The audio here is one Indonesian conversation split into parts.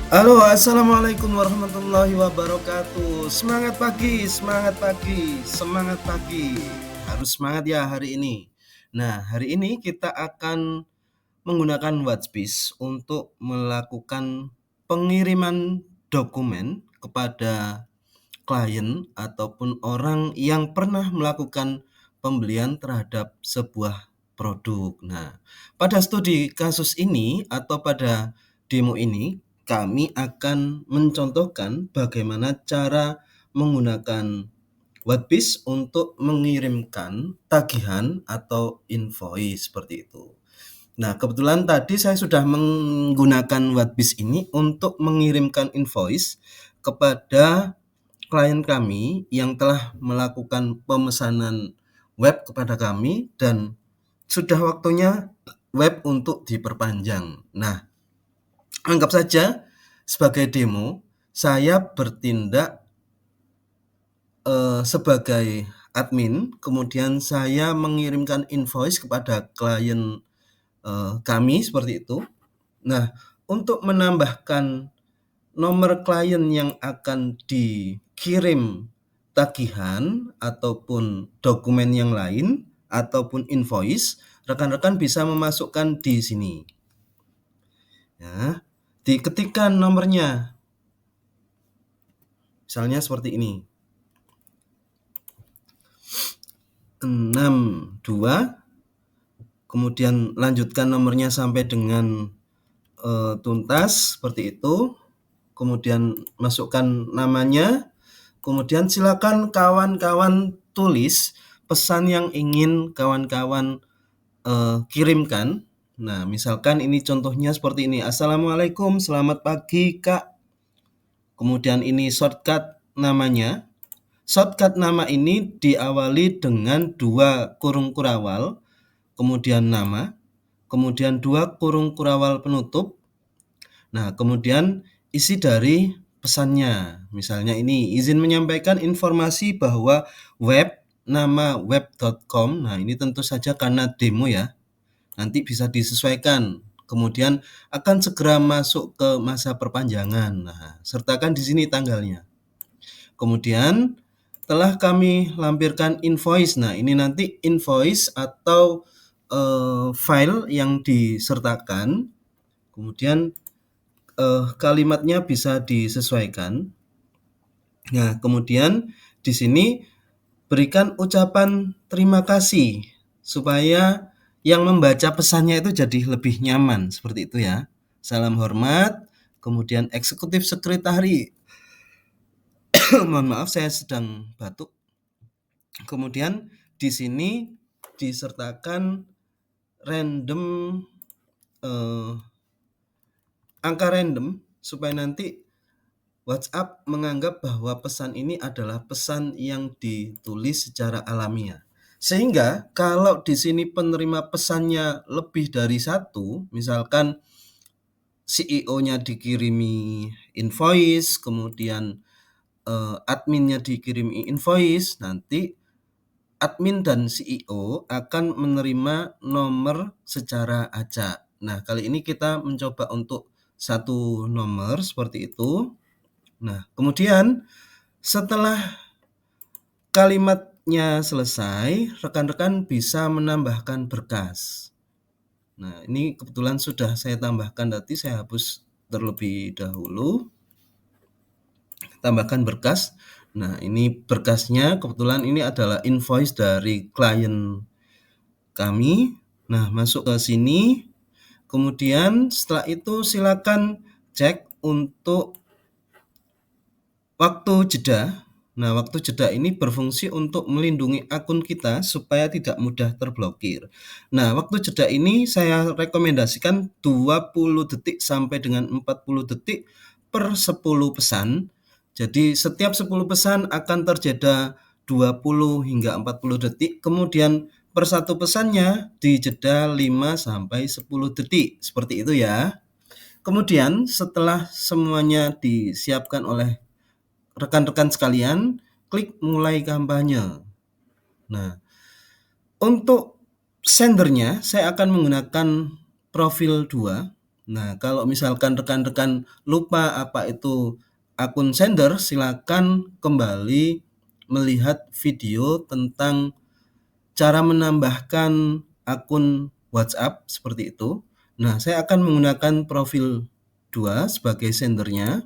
Halo, assalamualaikum warahmatullahi wabarakatuh. Semangat pagi, semangat pagi, semangat pagi. Harus semangat ya hari ini. Nah, hari ini kita akan menggunakan Workspace untuk melakukan pengiriman dokumen kepada klien ataupun orang yang pernah melakukan pembelian terhadap sebuah produk. Nah, pada studi kasus ini atau pada demo ini, kami akan mencontohkan bagaimana cara menggunakan Workspace untuk mengirimkan tagihan atau invoice seperti itu. Nah, kebetulan tadi saya sudah menggunakan Workspace ini untuk mengirimkan invoice kepada klien kami yang telah melakukan pemesanan web kepada kami dan sudah waktunya web untuk diperpanjang. Nah, anggap saja sebagai demo, saya bertindak sebagai admin, kemudian saya mengirimkan invoice kepada klien kami seperti itu. Nah, untuk menambahkan nomor klien yang akan dikirim tagihan ataupun dokumen yang lain ataupun invoice, rekan-rekan bisa memasukkan di sini. Ya, diketikkan nomornya. Misalnya seperti ini. 62, kemudian lanjutkan nomornya sampai dengan tuntas seperti itu. Kemudian masukkan namanya. Kemudian silakan kawan-kawan tulis pesan yang ingin kawan-kawan kirimkan. Nah, misalkan ini contohnya seperti ini. Assalamualaikum, selamat pagi Kak. Kemudian ini shortcut namanya. Shortcut nama ini diawali dengan 2 kurung kurawal, kemudian nama, kemudian 2 kurung kurawal penutup. Nah, kemudian isi dari pesannya. Misalnya ini, izin menyampaikan informasi bahwa web nama web.com. Nah, ini tentu saja karena demo ya. Nanti bisa disesuaikan. Kemudian akan segera masuk ke masa perpanjangan. Nah, sertakan di sini tanggalnya. Kemudian telah kami lampirkan invoice. Nah, ini nanti invoice atau file yang disertakan. Kemudian kalimatnya bisa disesuaikan. Nah, kemudian di sini berikan ucapan terima kasih supaya yang membaca pesannya itu jadi lebih nyaman seperti itu ya. Salam hormat, kemudian eksekutif sekretari. Mohon maaf saya sedang batuk. Kemudian di sini disertakan random angka random supaya nanti WhatsApp menganggap bahwa pesan ini adalah pesan yang ditulis secara alamiah. Sehingga kalau di sini penerima pesannya lebih dari satu, misalkan CEO-nya dikirimi invoice, kemudian adminnya dikirimi invoice, nanti admin dan CEO akan menerima nomor secara acak. Nah, kali ini kita mencoba untuk satu nomor seperti itu. Nah, kemudian setelah kalimatnya selesai, rekan-rekan bisa menambahkan berkas. Nah, ini kebetulan sudah saya tambahkan tadi, saya hapus terlebih dahulu. Tambahkan berkas. Nah, ini berkasnya kebetulan ini adalah invoice dari klien kami. Nah, masuk ke sini. Kemudian setelah itu silakan cek untuk waktu jeda. Nah, waktu jeda ini berfungsi untuk melindungi akun kita supaya tidak mudah terblokir. Nah, waktu jeda ini saya rekomendasikan 20 detik sampai dengan 40 detik per 10 pesan. Jadi setiap 10 pesan akan terjeda 20 hingga 40 detik, kemudian per satu pesannya dijeda 5 sampai 10 detik. Seperti itu ya. Kemudian setelah semuanya disiapkan oleh rekan-rekan sekalian, klik mulai kampanye. Nah, untuk sendernya saya akan menggunakan profil 2. Nah, kalau misalkan rekan-rekan lupa apa itu akun sender, silakan kembali melihat video tentang cara menambahkan akun WhatsApp seperti itu. Nah, saya akan menggunakan profil 2 sebagai sendernya.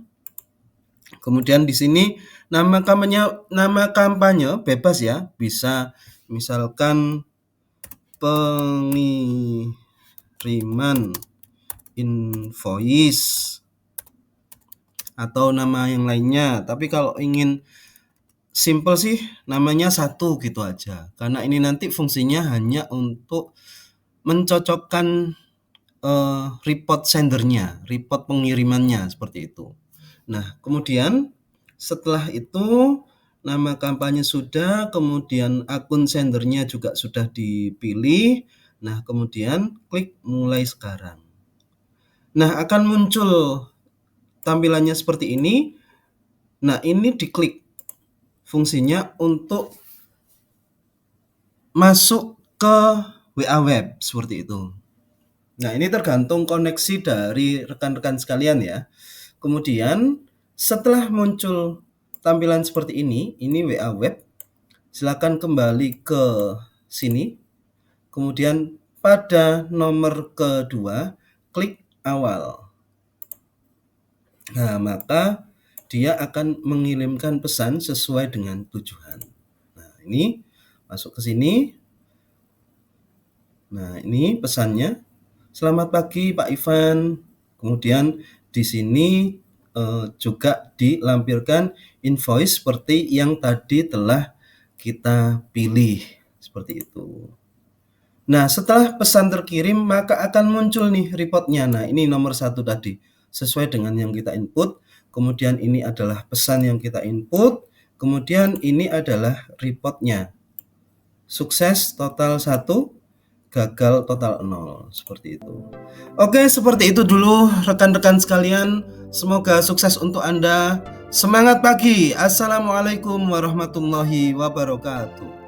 Kemudian di sini nama kampanye bebas ya, bisa misalkan pengiriman invoice atau nama yang lainnya. Tapi kalau ingin simple sih namanya satu gitu aja. Karena ini nanti fungsinya hanya untuk mencocokkan report sendernya, report pengirimannya seperti itu. Nah, kemudian setelah itu nama kampanye sudah, kemudian akun sendernya juga sudah dipilih. Nah, kemudian klik mulai sekarang. Nah, akan muncul tampilannya seperti ini. Nah, ini diklik fungsinya untuk masuk ke WA Web seperti itu. Nah, ini tergantung koneksi dari rekan-rekan sekalian ya. Kemudian setelah muncul tampilan seperti ini WA Web, silakan kembali ke sini. Kemudian pada nomor kedua, klik awal. Nah, maka dia akan mengirimkan pesan sesuai dengan tujuan. Nah, ini masuk ke sini. Nah, ini pesannya. Selamat pagi Pak Ivan. Kemudian di sini juga dilampirkan invoice seperti yang tadi telah kita pilih seperti itu. Nah, setelah pesan terkirim maka akan muncul nih reportnya. Nah, ini nomor 1 tadi sesuai dengan yang kita input. Kemudian ini adalah pesan yang kita input. Kemudian ini adalah reportnya. Sukses total 1, gagal total 0, seperti itu. Oke, seperti itu dulu rekan-rekan sekalian. Semoga sukses untuk Anda. Semangat pagi. Assalamualaikum warahmatullahi wabarakatuh.